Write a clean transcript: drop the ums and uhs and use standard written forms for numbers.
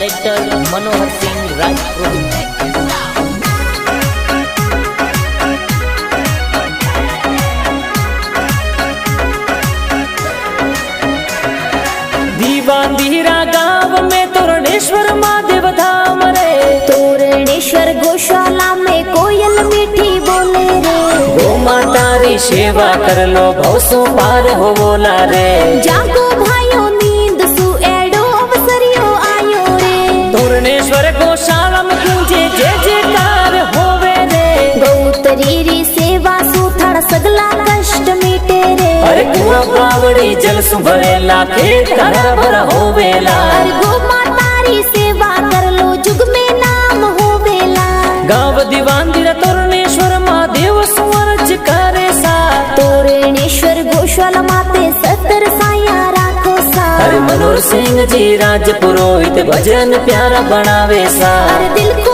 Director Manohar Singh Rajpurohit. दीवांदीरा गांव में तोरणेश्वर महादेव धाम रे, तोरणेश्वर गौशाला में कोयल मीठी बोले रे। गो माता री सेवा कर लो भवसो पार हो बोला रे। जागो भाइयों नींद सु एडो अवसरियो आयो रे। तोरणेश्वर गौशाला में गूंजे जय जयकार होवे रे। गौतरी री सेवा सु थाड़ा सगला कष्ट मिटे रे। अरे कुआं बावड़ी जल सु भरेला खेत हरा भरा होवेला। अरे गो माता री सेवा कर लो जुग में नाम होवेला। गांव दीवांदीरा तोरणेश्वर महादेव सुअरज करे सा। तोरणेश्वर गौशाला माते सतर साया राखो सा। अरे मनोहर सिंह जी राजपुरोहित भजन प्यारा बनावे सा। अरे दिल को